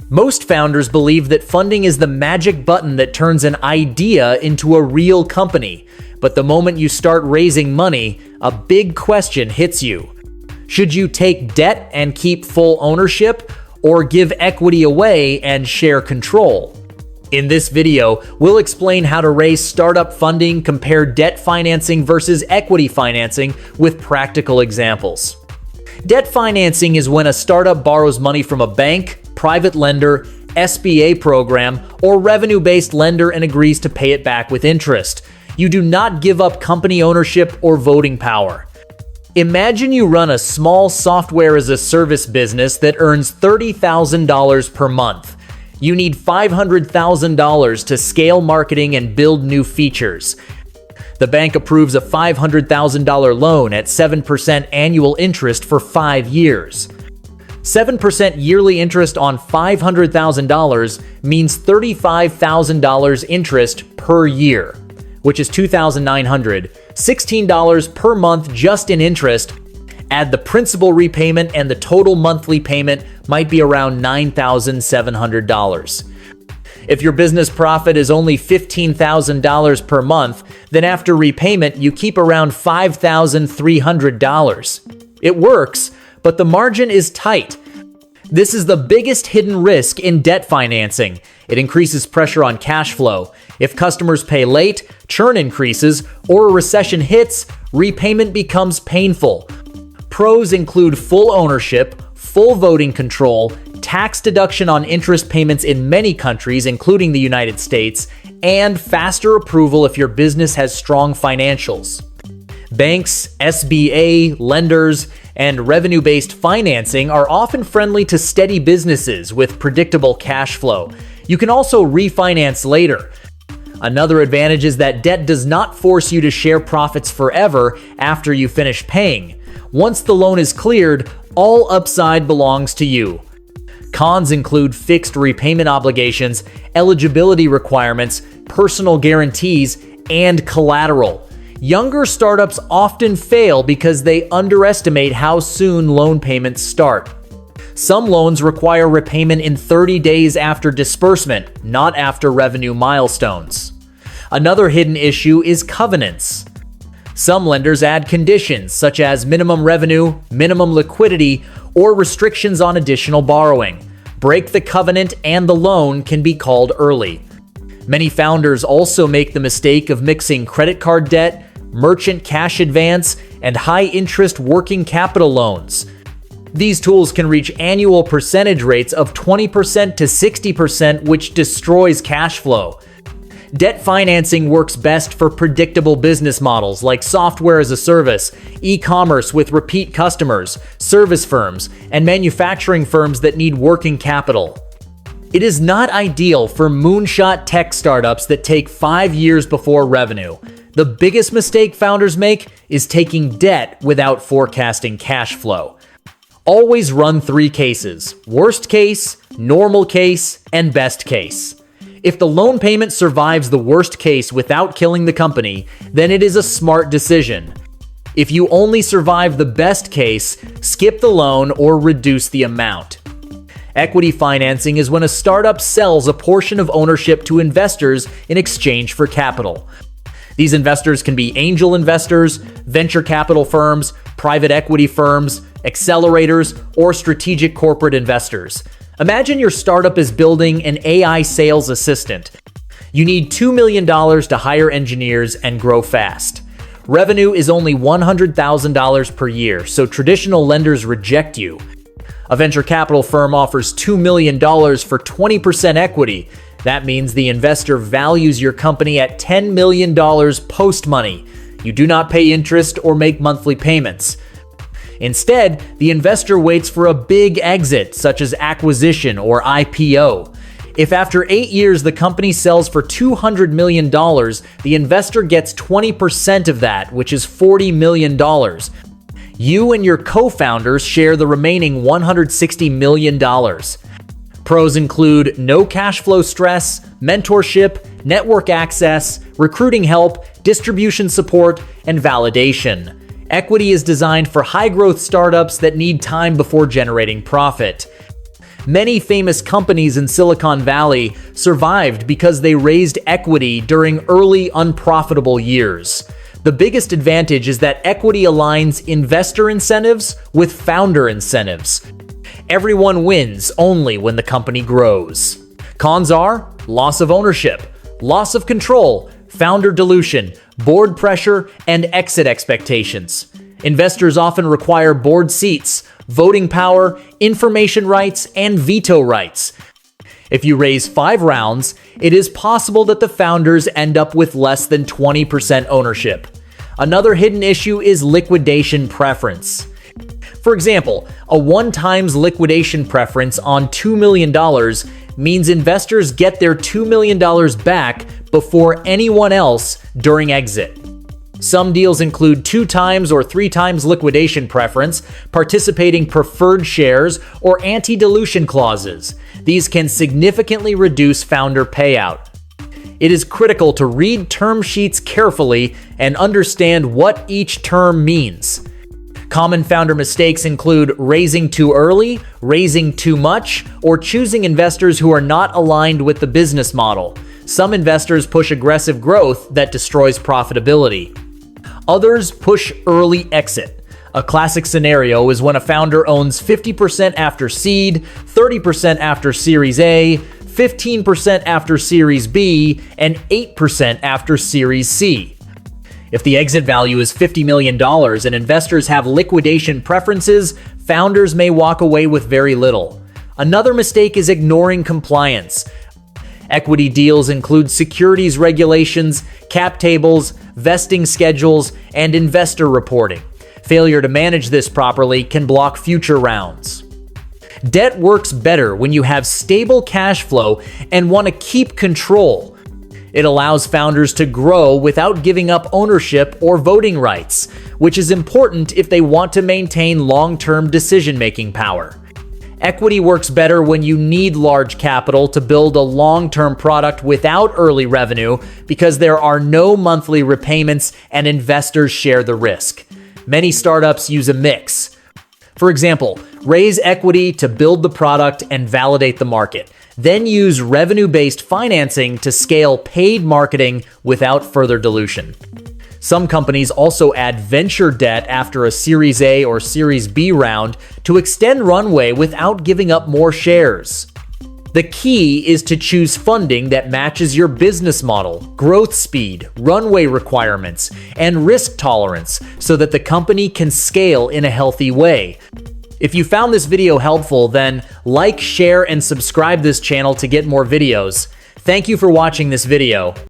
Most founders believe that funding is the magic button that turns an idea into a real company. But the moment you start raising money, a big question hits you. Should you take debt and keep full ownership, or give equity away and share control? In this video, we'll explain how to raise startup funding, compare debt financing versus equity financing with practical examples. Debt financing is when a startup borrows money from a bank, private lender, SBA program, or revenue-based lender and agrees to pay it back with interest. You do not give up company ownership or voting power. Imagine you run a small software-as-a-service business that earns $30,000 per month. You need $500,000 to scale marketing and build new features. The bank approves a $500,000 loan at 7% annual interest for 5 years. 7% yearly interest on $500,000 means $35,000 interest per year, which is $2,916 per month just in interest. Add the principal repayment and the total monthly payment might be around $9,700. If your business profit is only $15,000 per month, then after repayment, you keep around $5,300. It works, but the margin is tight. This is the biggest hidden risk in debt financing. It increases pressure on cash flow. If customers pay late, churn increases, or a recession hits, repayment becomes painful. Pros include full ownership, full voting control, tax deduction on interest payments in many countries, including the United States, and faster approval if your business has strong financials. Banks, SBA, lenders, and revenue-based financing are often friendly to steady businesses with predictable cash flow. You can also refinance later. Another advantage is that debt does not force you to share profits forever after you finish paying. Once the loan is cleared, all upside belongs to you. Cons include fixed repayment obligations, eligibility requirements, personal guarantees, and collateral. Younger startups often fail because they underestimate how soon loan payments start. Some loans require repayment in 30 days after disbursement, not after revenue milestones. Another hidden issue is covenants. Some lenders add conditions such as minimum revenue, minimum liquidity, or restrictions on additional borrowing. Break the covenant and the loan can be called early. Many founders also make the mistake of mixing credit card debt, merchant cash advance, and high-interest working capital loans. These tools can reach annual percentage rates of 20% to 60%, which destroys cash flow. Debt financing works best for predictable business models like software as a service, e-commerce with repeat customers, service firms, and manufacturing firms that need working capital. It is not ideal for moonshot tech startups that take 5 years before revenue. The biggest mistake founders make is taking debt without forecasting cash flow. Always run 3 cases: worst case, normal case, and best case. If the loan payment survives the worst case without killing the company, then it is a smart decision. If you only survive the best case, skip the loan or reduce the amount. Equity financing is when a startup sells a portion of ownership to investors in exchange for capital. These investors can be angel investors, venture capital firms, private equity firms, accelerators, or strategic corporate investors. Imagine your startup is building an AI sales assistant. You need $2 million to hire engineers and grow fast. Revenue is only $100,000 per year, so traditional lenders reject you. A venture capital firm offers $2 million for 20% equity. That means the investor values your company at $10 million post-money. You do not pay interest or make monthly payments. Instead, the investor waits for a big exit, such as acquisition or IPO. If after 8 years the company sells for $200 million, the investor gets 20% of that, which is $40 million. You and your co-founders share the remaining $160 million. Pros include no cash flow stress, mentorship, network access, recruiting help, distribution support, and validation. Equity is designed for high-growth startups that need time before generating profit. Many famous companies in Silicon Valley survived because they raised equity during early unprofitable years. The biggest advantage is that equity aligns investor incentives with founder incentives. Everyone wins only when the company grows. Cons are loss of ownership, loss of control, founder dilution, board pressure, and exit expectations. Investors often require board seats, voting power, information rights, and veto rights. If you raise 5 rounds, it is possible that the founders end up with less than 20% ownership. Another hidden issue is liquidation preference. For example, a 1x liquidation preference on $2 million means investors get their $2 million back before anyone else during exit. Some deals include 2x or 3x liquidation preference, participating preferred shares, or anti-dilution clauses. These can significantly reduce founder payout. It is critical to read term sheets carefully and understand what each term means. Common founder mistakes include raising too early, raising too much, or choosing investors who are not aligned with the business model. Some investors push aggressive growth that destroys profitability. Others push early exit. A classic scenario is when a founder owns 50% after seed, 30% after Series A, 15% after Series B, and 8% after Series C. If the exit value is $50 million and investors have liquidation preferences, founders may walk away with very little. Another mistake is ignoring compliance. Equity deals include securities regulations, cap tables, vesting schedules, and investor reporting. Failure to manage this properly can block future rounds. Debt works better when you have stable cash flow and want to keep control. It allows founders to grow without giving up ownership or voting rights, which is important if they want to maintain long-term decision-making power. Equity works better when you need large capital to build a long-term product without early revenue because there are no monthly repayments and investors share the risk. Many startups use a mix. For example, raise equity to build the product and validate the market, then use revenue-based financing to scale paid marketing without further dilution. Some companies also add venture debt after a Series A or Series B round to extend runway without giving up more shares. The key is to choose funding that matches your business model, growth speed, runway requirements, and risk tolerance so that the company can scale in a healthy way. If you found this video helpful, then like, share, and subscribe this channel to get more videos. Thank you for watching this video.